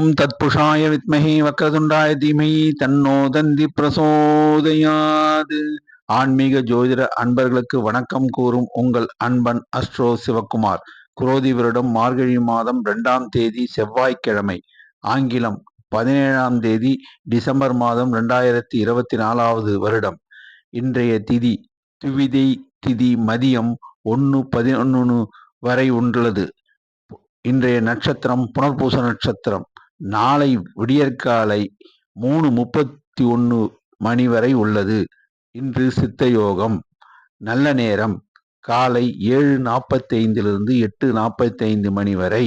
ஓம் தத்புஷாய வித்மஹே வக்ரதுண்டாய தீமஹி தன்னோ தந்தி பிரசோதயாது. ஆன்மீக ஜோதிட அன்பர்களுக்கு வணக்கம் கூறும் உங்கள் அன்பன் அஸ்ட்ரோ சிவக்குமார். குரோதி வருடம் மார்கழி மாதம் 2ஆம் தேதி செவ்வாய்க்கிழமை, ஆங்கிலம் 17ஆம் தேதி டிசம்பர் மாதம் 2024வது வருடம். இன்றைய திதி துவிதை திதி மதியம் 1:11 வரை உள்ளது. இன்றைய நட்சத்திரம் புனர்பூச நட்சத்திரம். நாளை விடியற்காலை 3:31 மணி வரை உள்ளது. இன்று சித்த யோகம். நல்ல நேரம் காலை 7:45 8:45 மணி வரை,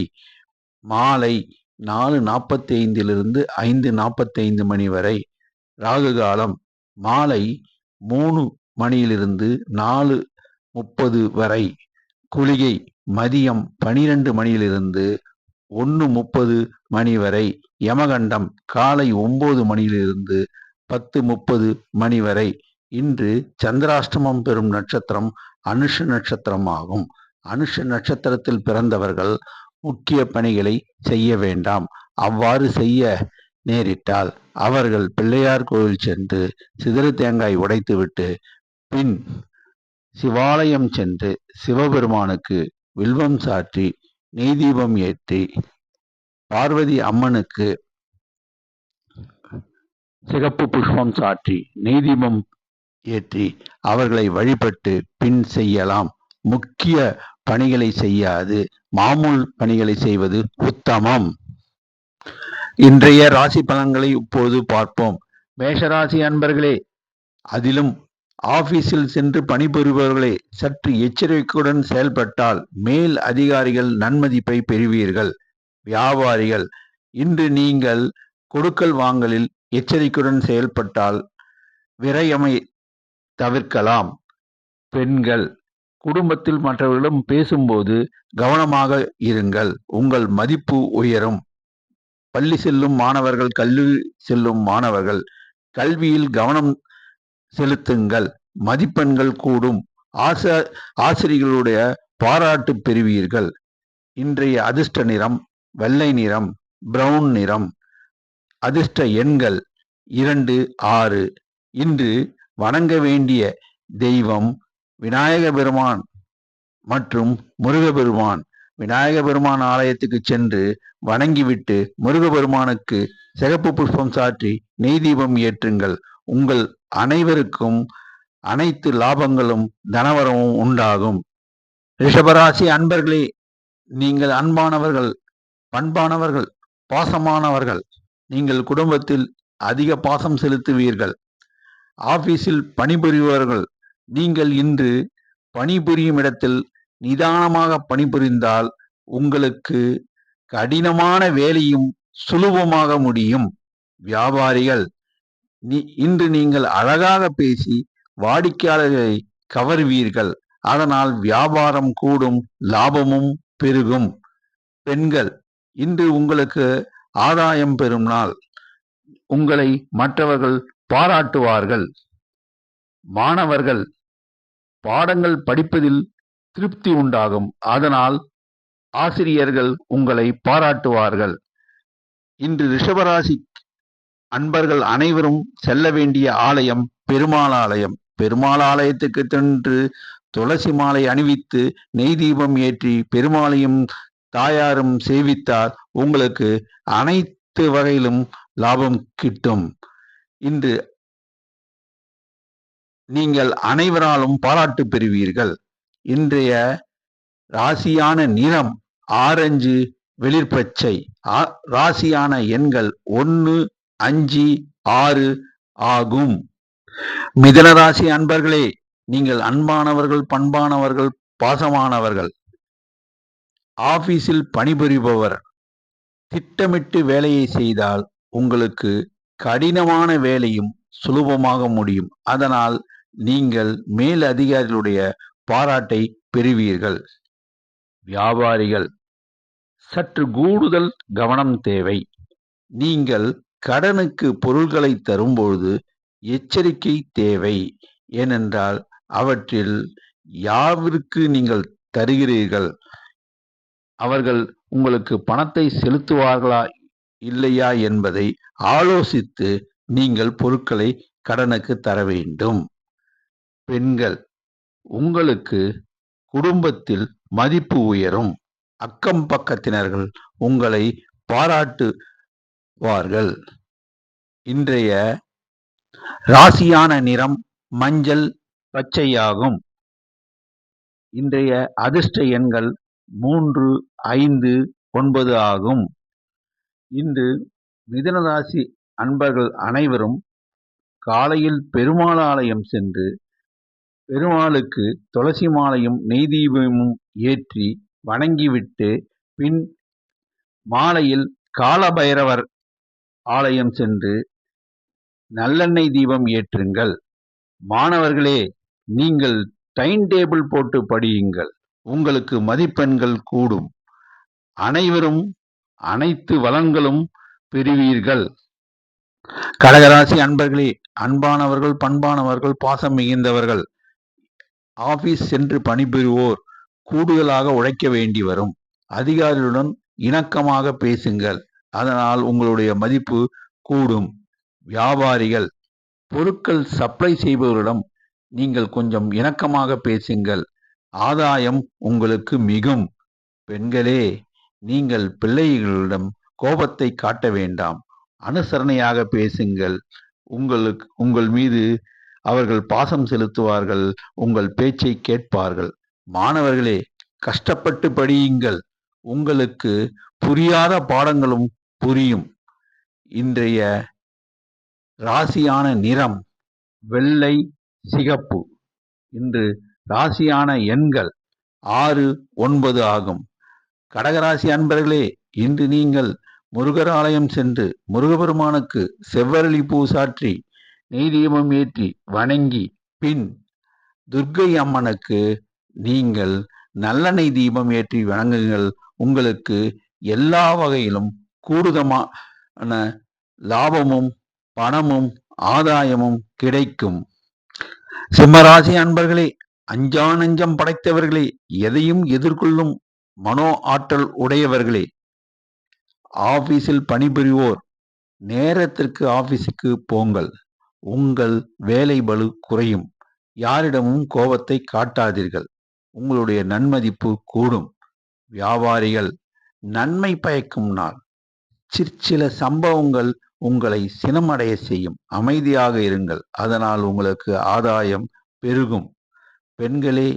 மாலை 4:45 5:45 மணி வரை. ராகு காலம் மாலை 3 மணியிலிருந்து 4:30 வரை. குளிகை மதியம் 12 மணியிலிருந்து 1:30 மணி வரை. யமகண்டம் காலை 9 மணியிலிருந்து 10:30 மணி வரை. இன்று சந்திராஷ்டமம் பெறும் நட்சத்திரம் அனுஷ நட்சத்திரம் ஆகும். அனுஷ நட்சத்திரத்தில் பிறந்தவர்கள் முக்கிய பணிகளை செய்ய வேண்டாம். அவ்வாறு செய்ய நேரிட்டால் அவர்கள் பிள்ளையார் கோயில் சென்று சிதறு தேங்காய் உடைத்துவிட்டு பின் சிவாலயம் சென்று சிவபெருமானுக்கு வில்வம் சாற்றி நெய் தீபம் ஏற்றி பார்வதி அம்மனுக்கு சிகப்பு புஷ்பம் சாற்றி நெய் தீபம் ஏற்றி அவர்களை வழிபட்டு பின் செய்யலாம். முக்கிய பணிகளை செய்யாது மாமூல் பணிகளை செய்வது உத்தமம். இன்றைய ராசி பலன்களை இப்போது பார்ப்போம். மேஷராசி அன்பர்களே, அதிலும் ஆபீஸில் சென்று பணிபுரிபவர்களே, சற்று எச்சரிக்கையுடன் செயல்பட்டால் மேல் அதிகாரிகள் நன்மதிப்பை பெறுவீர்கள். வியாபாரிகள், இன்று நீங்கள் கொடுக்கல் வாங்கலில் எச்சரிக்கையுடன் செயல்பட்டால் விரயமை தவிர்க்கலாம். பெண்கள், குடும்பத்தில் மற்றவர்களிடம் பேசும்போது கவனமாக இருங்கள். உங்கள் மதிப்பு உயரும். பள்ளி செல்லும் மாணவர்கள், கல்லூரி செல்லும் மாணவர்கள், கல்வியில் கவனம் செலுத்துங்கள். மதிப்பெண்கள் கூடும். ஆசிரியர்களுடைய பாராட்டு பெறுவீர்கள். இன்றைய அதிர்ஷ்ட நிறம் வெள்ளை நிறம், பிரவுன் நிறம். அதிர்ஷ்ட எண்கள் 2, 6. இன்று வணங்க வேண்டிய தெய்வம் விநாயக பெருமான் மற்றும் முருகபெருமான். விநாயக பெருமான் ஆலயத்துக்கு சென்று வணங்கிவிட்டு முருகபெருமானுக்கு சிகப்பு புஷ்பம் சாற்றி நெய் தீபம் ஏற்றுங்கள். உங்கள் அனைவருக்கும் அனைத்து லாபங்களும் தனவரமும் உண்டாகும். ரிஷபராசி அன்பர்களே, நீங்கள் அன்பானவர்கள், பண்பானவர்கள், பாசமானவர்கள். நீங்கள் குடும்பத்தில் அதிக பாசம் செலுத்துவீர்கள். ஆபீஸில் பணிபுரிபவர்கள், நீங்கள் இன்று பணிபுரியும் இடத்தில் நிதானமாக பணிபுரிந்தால் உங்களுக்கு கடினமான வேலையும் சுலபமாக முடியும். வியாபாரிகள், இன்று நீங்கள் அழகாக பேசி வாடிக்கையாளர்களை கவர்வீர்கள். அதனால் வியாபாரம் கூடும், லாபமும் பெருகும். பெண்கள், இன்று உங்களுக்கு ஆதாயம் பெறும் நாள். உங்களை மற்றவர்கள் பாராட்டுவார்கள். மாணவர்கள், பாடங்கள் படிப்பதில் திருப்தி உண்டாகும். அதனால் ஆசிரியர்கள் உங்களை பாராட்டுவார்கள். இன்று ரிஷபராசி அன்பர்கள் அனைவரும் செல்ல வேண்டிய ஆலயம் பெருமாள் ஆலயம். பெருமாள் ஆலயத்துக்கு சென்று துளசி மாலை அணிவித்து நெய் தீபம் ஏற்றி பெருமாளையும் தாயாரும் சேவித்தால் உங்களுக்கு அனைத்து வகையிலும் லாபம் கிட்டும். இன்று நீங்கள் அனைவராலும் பாராட்டு பெறுவீர்கள். இன்றைய ராசியான நிறம் ஆரஞ்சு வெளிர்பச்சை. ராசியான எண்கள் 1, 5, 6 ஆகும். மிதுன ராசி அன்பர்களே, நீங்கள் அன்பானவர்கள், பண்பானவர்கள், பாசமானவர்கள். ஆபீஸில் பணிபுரிபவர், திட்டமிட்டு வேலையை செய்தால் உங்களுக்கு கடினமான வேலையும் சுலபமாக முடியும். அதனால் நீங்கள் மேல் அதிகாரிகளுடைய பாராட்டை பெறுவீர்கள். வியாபாரிகள், சற்று கூடுதல் கவனம் தேவை. நீங்கள் கடனுக்கு பொருட்களை தரும்பொழுது எச்சரிக்கை தேவை. ஏனென்றால் அவற்றில் யாருக்கு நீங்கள் தருகிறீர்கள், அவர்கள் உங்களுக்கு பணத்தை செலுத்துவார்களா இல்லையா என்பதை ஆலோசித்து நீங்கள் பொருட்களை கடனுக்கு தர வேண்டும். பெண்கள், உங்களுக்கு குடும்பத்தில் மதிப்பு உயரும். அக்கம் பக்கத்தினர்கள் உங்களை பாராட்டுவார்கள். இன்றைய ராசியான நிறம் மஞ்சள் பச்சையாகும். இன்றைய அதிர்ஷ்ட எண்கள் 3, 5, 9 ஆகும். இன்று மிதுன ராசி அன்பர்கள் அனைவரும் காலையில் பெருமாள் ஆலயம் சென்று பெருமாளுக்கு துளசி மாலையும் நெய் தீபமும் ஏற்றி வணங்கிவிட்டு பின் மாலையில் காலபைரவர் ஆலயம் சென்று நல்லெண்ணெய் தீபம் ஏற்றுங்கள். மாணவர்களே, நீங்கள் டைம் டேபிள் போட்டு படியுங்கள். உங்களுக்கு மதிப்பெண்கள் கூடும். அனைவரும் அனைத்து வளங்களும் பெறுவீர்கள். கடகராசி அன்பர்களே, அன்பானவர்கள், பண்பானவர்கள், பாசம் மிகுந்தவர்கள், ஆபீஸ் சென்று பணிபுரிவோர் கூடுதலாக உழைக்க வேண்டி வரும். அதிகாரிகளுடன் இணக்கமாக பேசுங்கள். அதனால் உங்களுடைய மதிப்பு கூடும். வியாபாரிகள், பொருட்கள் சப்ளை செய்பவரிடம் நீங்கள் கொஞ்சம் இணக்கமாக பேசுங்கள். ஆதாயம் உங்களுக்கு மிகும். பெண்களே, நீங்கள் பிள்ளைகளிடம் கோபத்தை காட்ட வேண்டாம். அனுசரணையாக பேசுங்கள். உங்கள் மீது அவர்கள் பாசம் செலுத்துவார்கள். உங்கள் பேச்சை கேட்பார்கள். மாணவர்களே, கஷ்டப்பட்டு படியுங்கள். உங்களுக்கு புரியாத பாடங்களும் புரியும். இன்றைய ராசியான நிறம் வெள்ளை சிகப்பு. இன்று ராசியான எண்கள் 6, 9 ஆகும். கடகராசி அன்பர்களே, இன்று நீங்கள் முருகர் ஆலயம் சென்று முருகபெருமானுக்கு செவ்வரளி பூ சாற்றி நெய் தீபம் ஏற்றி வணங்கி பின் துர்க்கை அம்மனுக்கு நீங்கள் நல்லெண்ணெய் தீபம் ஏற்றி வணங்குங்கள். உங்களுக்கு எல்லா வகையிலும் கூடுதமான லாபமும் பணமும் ஆதாயமும் கிடைக்கும். சிம்மராசி அன்பர்களே, அஞ்சா நெஞ்சம் படைத்தவர்களே, எதையும் எதிர்கொள்ளும் மனோ ஆற்றல் உடையவர்களே, ஆபீஸில் பணிபுரிவோர் நேரத்திற்கு ஆபீஸுக்கு போங்கள். உங்கள் வேலை பளு குறையும். யாரிடமும் கோபத்தை காட்டாதீர்கள். உங்களுடைய நன்மதிப்பு கூடும். வியாபாரிகள், நன்மை பயக்கும் நாள். சிற்சில சம்பவங்கள் உங்களை சினமடைய செய்யும். அமைதியாக இருங்கள். அதனால் உங்களுக்கு ஆதாயம் பெருகும். பெண்களே,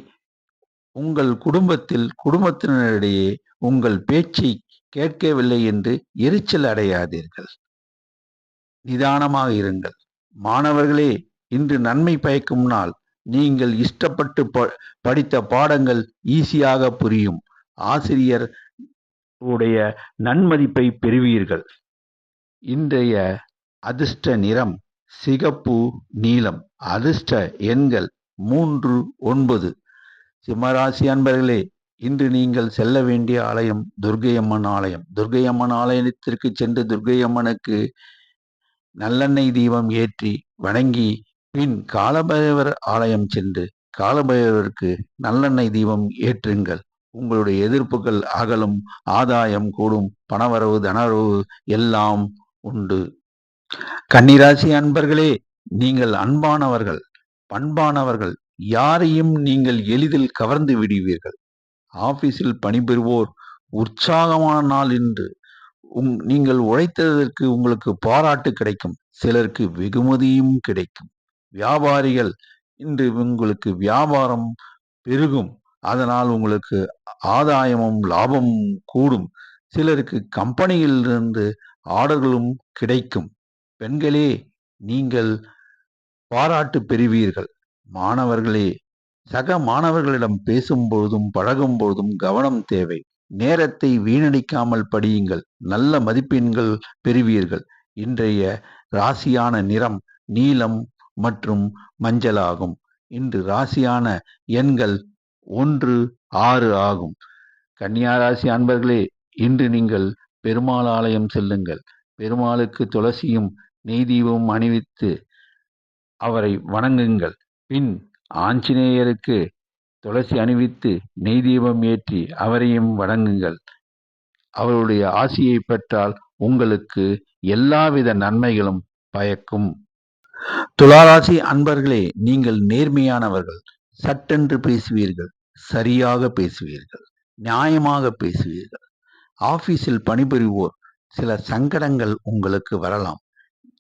உங்கள் குடும்பத்தினரிடையே உங்கள் பேச்சை கேட்கவில்லை என்று எரிச்சல் அடையாதீர்கள். நிதானமாக இருங்கள். மாணவர்களே, இன்று நன்மை பயக்கும் நாள். நீங்கள் இஷ்டப்பட்டு படித்த பாடங்கள் ஈஸியாக புரியும். ஆசிரியர் உடைய நன்மதிப்பை பெறுவீர்கள். இன்றைய அதிர்ஷ்ட நிறம் சிகப்பு நீலம். அதிர்ஷ்ட எண்கள் 3, 9. சிம்மராசி அன்பர்களே, இன்று நீங்கள் செல்ல வேண்டிய ஆலயம் துர்க்கையம்மன் ஆலயம். துர்க்கையம்மன் ஆலயத்திற்கு சென்று துர்க்கையம்மனுக்கு நல்லெண்ணெய் தீபம் ஏற்றி வணங்கி பின் காலபைரவர் ஆலயம் சென்று காலபைரவருக்கு நல்லெண்ணெய் தீபம் ஏற்றுங்கள். உங்களுடைய எதிர்ப்புகள் அகலும். ஆதாயம் கூடும். பணவரவு, தனவரவு எல்லாம் உண்டு. கன்னிராசி அன்பர்களே, நீங்கள் அன்பானவர்கள், பண்பானவர்கள். யாரையும் நீங்கள் எளிதில் கவர்ந்து விடுவீர்கள். ஆபீஸில் பணிபுரிவோர் உற்சாகமான நாள் இன்று. நீங்கள் உழைத்ததற்கு உங்களுக்கு பாராட்டு கிடைக்கும். சிலருக்கு வெகுமதியும் கிடைக்கும். வியாபாரிகள், இன்று உங்களுக்கு வியாபாரம் பெருகும். அதனால் உங்களுக்கு ஆதாயமும் லாபமும் கூடும். சிலருக்கு கம்பெனியிலிருந்து ஆர்டர்களும் கிடைக்கும். பெண்களே, நீங்கள் பாராட்டு பெறுவீர்கள். மாணவர்களே, சக மாணவர்களிடம் பேசும்பொழுதும் பழகும் பொழுதும் கவனம் தேவை. நேரத்தை வீணடிக்காமல் படியுங்கள். நல்ல மதிப்பெண்கள் பெறுவீர்கள். இன்றைய ராசியான நிறம் நீலம் மற்றும் மஞ்சள் ஆகும். இன்று ராசியான எண்கள் 1, 6 ஆகும். கன்னியா ராசி அன்பர்களே, இன்று நீங்கள் பெருமாள் ஆலயம் செல்லுங்கள். பெருமாளுக்கு துளசியும் நெய் தீபமும் அணிவித்து அவரை வணங்குங்கள். பின் ஆஞ்சநேயருக்கு துளசி அணிவித்து நெய் தீபம் ஏற்றி அவரையும் வணங்குங்கள். அவருடைய ஆசியை பெற்றால் உங்களுக்கு எல்லாவித நன்மைகளும் பயக்கும். துளாராசி அன்பர்களே, நீங்கள் நேர்மையானவர்கள். சட்டென்று பேசுவீர்கள், சரியாக பேசுவீர்கள், நியாயமாக பேசுவீர்கள். ஆபீஸில் பணிபுரிவோர் சில சங்கடங்கள் உங்களுக்கு வரலாம்.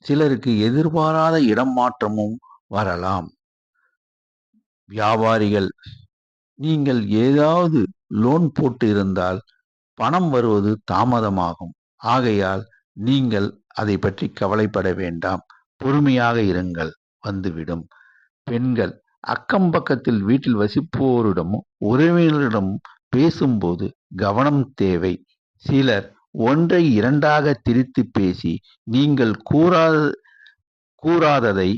சிலருக்கு எதிர்பாராத இடம் மாற்றமும் வரலாம். வியாபாரிகள், நீங்கள் ஏதாவது லோன் போட்டு இருந்தால் பணம் வருவது தாமதமாகும். ஆகையால் நீங்கள் அதை பற்றி கவலைப்பட வேண்டாம். பொறுமையாக இருங்கள், வந்துவிடும். பெண்கள், அக்கம் பக்கத்தில் வீட்டில் வசிப்போரிடமும் உறவினரிடமும் பேசும்போது கவனம் தேவை. சிலர் ஒன்றை இரண்டாக திரித்து பேசி நீங்கள் கூறாததை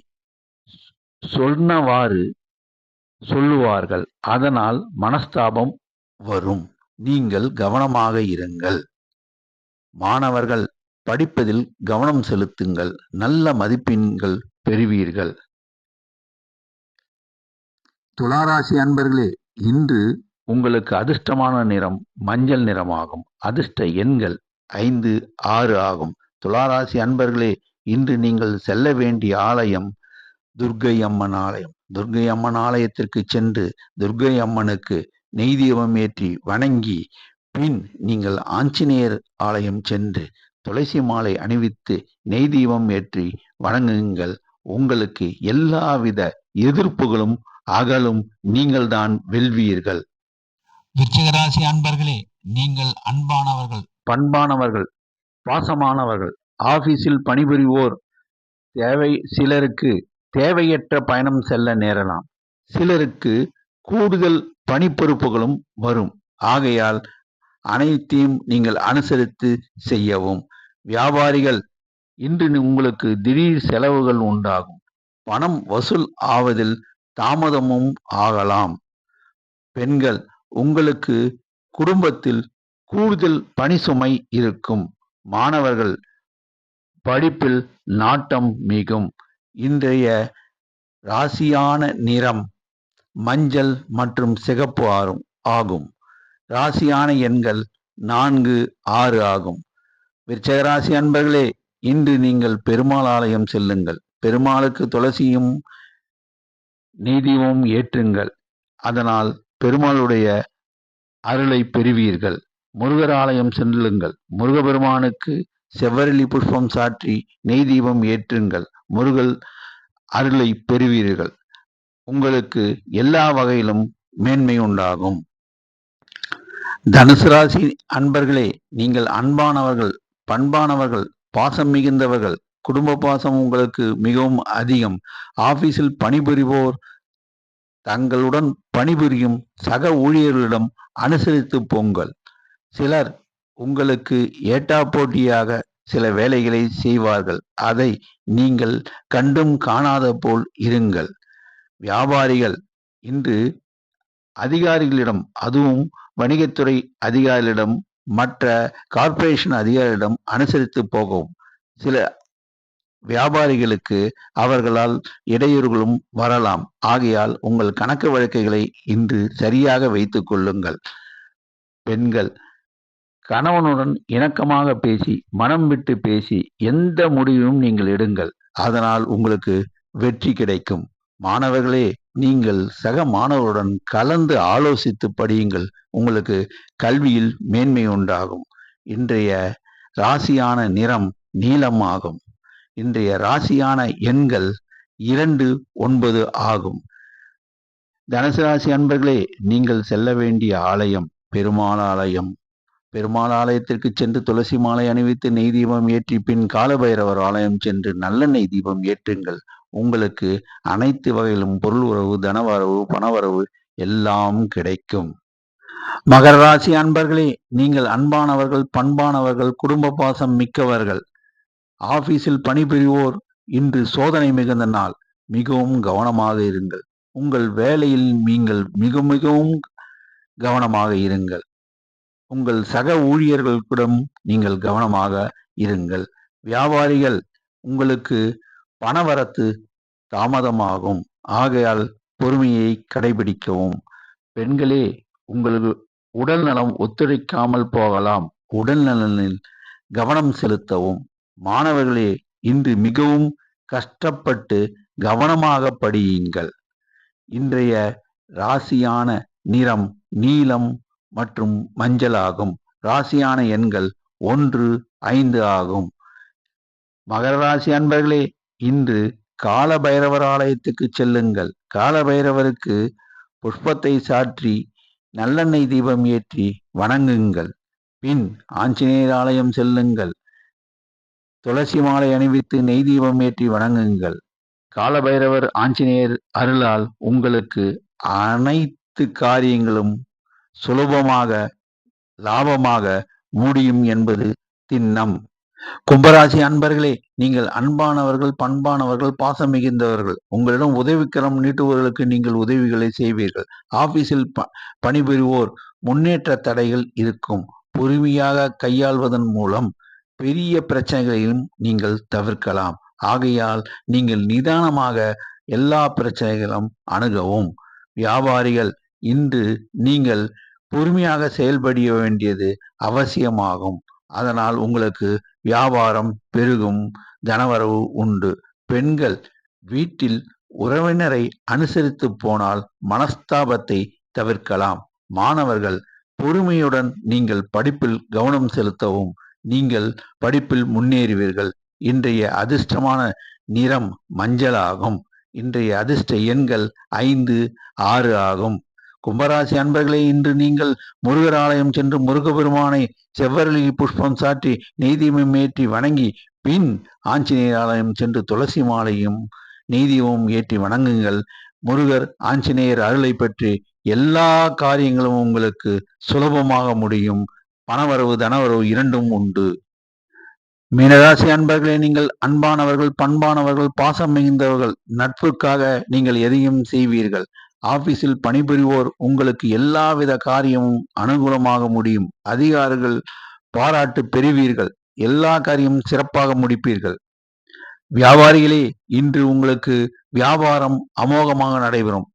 சொன்னவாறு சொல்லுவார்கள். அதனால் மனஸ்தாபம் வரும். நீங்கள் கவனமாக இருங்கள். மாணவர்கள், படிப்பதில் கவனம் செலுத்துங்கள். நல்ல மதிப்பெண்கள் பெறுவீர்கள். துளாராசி அன்பர்களே, இன்று உங்களுக்கு அதிர்ஷ்டமான நிறம் மஞ்சள் நிறமாகும். அதிர்ஷ்ட எண்கள் 5, 6 ஆகும். துளாராசி அன்பர்களே, இன்று நீங்கள் செல்ல வேண்டிய ஆலயம் துர்க்கை அம்மன் ஆலயம். துர்க்கை அம்மன் ஆலயத்திற்கு சென்று துர்க்கை அம்மனுக்கு நெய் தீபம் ஏற்றி வணங்கி பின் நீங்கள் ஆஞ்சநேயர் ஆலயம் சென்று துளசி மாலை அணிவித்து நெய் தீபம் ஏற்றி வணங்குங்கள். உங்களுக்கு எல்லாவித எதிர்ப்புகளும் அகலும். நீங்கள்தான் வெல்வீர்கள். விருச்சிகராசி அன்பர்களே, நீங்கள் அன்பானவர்கள், பண்பானவர்கள், பாசமானவர்கள். ஆபீஸில் பணிபுரிவோர் சிலருக்கு தேவையற்ற பயணம் செல்ல நேரலாம். சிலருக்கு கூடுதல் பணிப்பொறுப்புகளும் வரும். ஆகையால் அனைத்தையும் நீங்கள் அனுசரித்து செய்யவும். வியாபாரிகள், இன்று உங்களுக்கு திடீர் செலவுகள் உண்டாகும். பணம் வசூல் ஆவதில் தாமதமும் ஆகலாம். பெண்கள், உங்களுக்கு குடும்பத்தில் கூடுதல் பணி சுமை இருக்கும். மாணவர்கள், படிப்பில் நாட்டம் மிகும். இன்றைய ராசியான நிறம் மஞ்சள் மற்றும் சிகப்பு ஆகும். ராசியான எண்கள் 4, 6 ஆகும். விருச்சிகராசி அன்பர்களே, இன்று நீங்கள் பெருமாள் ஆலயம் செல்லுங்கள். பெருமாளுக்கு துளசியும் நீதியும் ஏற்றுங்கள். அதனால் பெருமாளுடைய அருளை பெறுவீர்கள். முருகர் ஆலயம் செல்லுங்கள். முருகபெருமானுக்கு செவ்வரளி புஷ்பம் சாற்றி நெய் தீபம் ஏற்றுங்கள். முருகல் அருளை பெறுவீர்கள். உங்களுக்கு எல்லா வகையிலும் மேன்மை உண்டாகும். தனுசு ராசி அன்பர்களே, நீங்கள் அன்பானவர்கள், பண்பானவர்கள், பாசம் மிகுந்தவர்கள். குடும்ப பாசம் உங்களுக்கு மிகவும் அதிகம். ஆபீஸில் பணிபுரிவோர் தங்களுடன் பணிபுரியும் சக ஊழியர்களிடம் அனுசரித்து போங்கள். சிலர் உங்களுக்கு ஏட்டா போட்டியாக சில வேலைகளை செய்வார்கள். அதை நீங்கள் கண்டும் காணாத போல் இருங்கள். வியாபாரிகள், இன்று அதிகாரிகளிடம், அதுவும் வணிகத்துறை அதிகாரிகளிடம், மற்ற கார்ப்பரேஷன் அதிகாரிகளிடம் அனுசரித்து போகவும். சில வியாபாரிகளுக்கு அவர்களால் இடையூறுகளும் வரலாம். ஆகையால் உங்கள் கணக்கு வழக்குகளை இன்று சரியாக வைத்துக் கொள்ளுங்கள். பெண்கள், கணவனுடன் இணக்கமாக பேசி, மனம் விட்டு பேசி எந்த முடிவும் நீங்கள் எடுங்கள். அதனால் உங்களுக்கு வெற்றி கிடைக்கும். மாணவர்களே, நீங்கள் சக மாணவருடன் கலந்து ஆலோசித்து படியுங்கள். உங்களுக்கு கல்வியில் மேன்மை உண்டாகும். இன்றைய ராசியான நிறம் நீலம் ஆகும். இன்றைய ராசியான எண்கள் 2, 9 ஆகும். தனுசு ராசி அன்பர்களே, நீங்கள் செல்ல வேண்டிய ஆலயம் பெருமாள் ஆலயம். பெருமாள் ஆலயத்திற்கு சென்று துளசி மாலை அணிவித்து நெய் தீபம் ஏற்றி பின் காலபைரவர் ஆலயம் சென்று நல்லெண்ணெய் தீபம் ஏற்றுங்கள். உங்களுக்கு அனைத்து வகையிலும் பொருள் உறவு, தனவரவு, பணவரவு எல்லாம் கிடைக்கும். மகர ராசி அன்பர்களே, நீங்கள் அன்பானவர்கள், பண்பானவர்கள், குடும்ப பாசம் மிக்கவர்கள். ஆபீஸில் பணிபுரிவோர் இன்று சோதனை மிகுந்த நாள். மிகவும் கவனமாக இருங்கள். உங்கள் வேலையில் நீங்கள் மிகவும் கவனமாக இருங்கள். உங்கள் சக ஊழியர்களுடன் நீங்கள் கவனமாக இருங்கள். வியாபாரிகள், உங்களுக்கு பணவரத்து தாமதமாகும். ஆகையால் பொறுமையை கடைபிடிக்கவும். பெண்களே, உங்களுக்கு உடல் நலம் ஒத்துழைக்காமல் போகலாம். உடல் நலனில் கவனம் செலுத்தவும். மாணவர்களே, இன்று மிகவும் கஷ்டப்பட்டு கவனமாக படியுங்கள். இன்றைய ராசியான நிறம் நீலம் மற்றும் மஞ்சள் ஆகும். ராசியான எண்கள் 1, 5 ஆகும். மகர ராசி அன்பர்களே, இன்று கால பைரவர் ஆலயத்துக்கு செல்லுங்கள். கால பைரவருக்கு புஷ்பத்தை சாற்றி நல்லெண்ணெய் தீபம் ஏற்றி வணங்குங்கள். பின் ஆஞ்சநேயர் ஆலயம் செல்லுங்கள். துளசி மாலை அணிவித்து நெய் தீபம் ஏற்றி வணங்குங்கள். காலபைரவர் ஆஞ்சநேயர் அருளால் உங்களுக்கு அனைத்து காரியங்களும் சுலபமாக லாபமாக முடியும் என்பது திண்ணம். கும்பராசி அன்பர்களே, நீங்கள் அன்பானவர்கள், பண்பானவர்கள், பாசம் மிகுந்தவர்கள். உங்களிடம் உதவிக்கரம் நீட்டுபவர்களுக்கு நீங்கள் உதவிகளை செய்வீர்கள். ஆபீஸில் பணிபுரிவோர் முன்னேற்ற தடைகள் இருக்கும். பொறுமையாக கையாள்வதன் மூலம் பெரிய பிரச்சனைகளையும் நீங்கள் தவிர்க்கலாம். ஆகையால் நீங்கள் நிதானமாக எல்லா பிரச்சனைகளும் அணுகவும். வியாபாரிகள், இன்று நீங்கள் பொறுமையாக செயல்பட வேண்டியது அவசியமாகும். அதனால் உங்களுக்கு வியாபாரம் பெருகும், தனவரவு உண்டு. பெண்கள், வீட்டில் உறவினரை அனுசரித்து போனால் மனஸ்தாபத்தை தவிர்க்கலாம். மாணவர்கள், பொறுமையுடன் நீங்கள் படிப்பில் கவனம் செலுத்தவும். நீங்கள் படிப்பில் முன்னேறுவீர்கள். இன்றைய அதிர்ஷ்டமான நிறம் மஞ்சள் ஆகும். இன்றைய அதிர்ஷ்ட எண்கள் 5, 6 ஆகும். கும்பராசி அன்பர்களே, இன்று நீங்கள் முருகர் ஆலயம் சென்று முருகபெருமானை செவ்வரளி புஷ்பம் சாற்றி நெய்தீபம் ஏற்றி வணங்கி பின் ஆஞ்சநேயர் ஆலயம் சென்று துளசி மாலையும் நெய்தீபமும் ஏற்றி வணங்குங்கள். முருகர் ஆஞ்சநேயர் அருளை பெற்று எல்லா காரியங்களும் உங்களுக்கு சுலபமாக முடியும். பணவரவு தனவரவு இரண்டும் உண்டு. மீனராசி அன்பர்களே, நீங்கள் அன்பானவர்கள், பண்பானவர்கள், பாசம் மிகுந்தவர்கள். நட்புக்காக நீங்கள் எதையும் செய்வீர்கள். ஆபீஸில் பணிபுரிவோர் உங்களுக்கு எல்லாவித காரியமும் அனுகூலமாக முடியும். அதிகாரிகள் பாராட்டு பெறுவீர்கள். எல்லா காரியமும் சிறப்பாக முடிப்பீர்கள். வியாபாரிகளே, இன்று உங்களுக்கு வியாபாரம் அமோகமாக நடைபெறும்.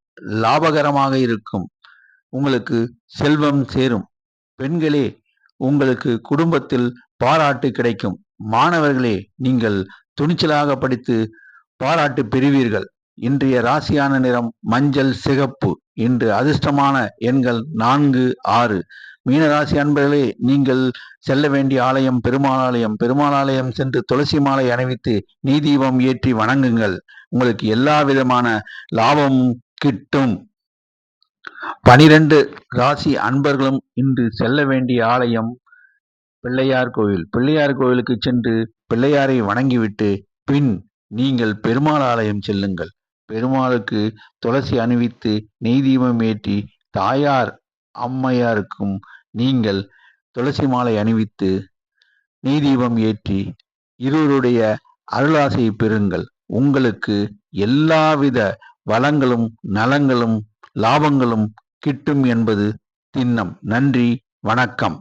லாபகரமாக இருக்கும். உங்களுக்கு செல்வம் சேரும். பெண்களே, உங்களுக்கு குடும்பத்தில் பாராட்டு கிடைக்கும். மாணவர்களே, நீங்கள் துணிச்சலாக படித்து பாராட்டு பெறுவீர்கள். இன்றைய ராசியான நிறம் மஞ்சள் சிகப்பு. இன்று அதிர்ஷ்டமான எண்கள் 4, 6. மீனராசி அன்பர்களே, நீங்கள் செல்ல வேண்டிய ஆலயம் பெருமாள் ஆலயம். பெருமாள் ஆலயம் சென்று துளசி மாலை அணிவித்து நெய் தீபம் ஏற்றி வணங்குங்கள். உங்களுக்கு எல்லா விதமான லாபமும் கிட்டும். 12 ராசி அன்பர்களும் இன்று செல்ல வேண்டிய ஆலயம் பிள்ளையார் கோவில். பிள்ளையார் கோவிலுக்கு சென்று பிள்ளையாரை வணங்கிவிட்டு பின் நீங்கள் பெருமாள் ஆலயம் செல்லுங்கள். பெருமாளுக்கு துளசி அணிவித்து நெய் தீபம் ஏற்றி தாயார் அம்மையாருக்கும் நீங்கள் துளசி மாலை அணிவித்து நெய் தீபம் ஏற்றி இருவருடைய அருளாசை பெறுங்கள். உங்களுக்கு எல்லாவித வளங்களும் நலங்களும் லாபங்களும் கிட்டும் என்பது திண்ணம். நன்றி, வணக்கம்.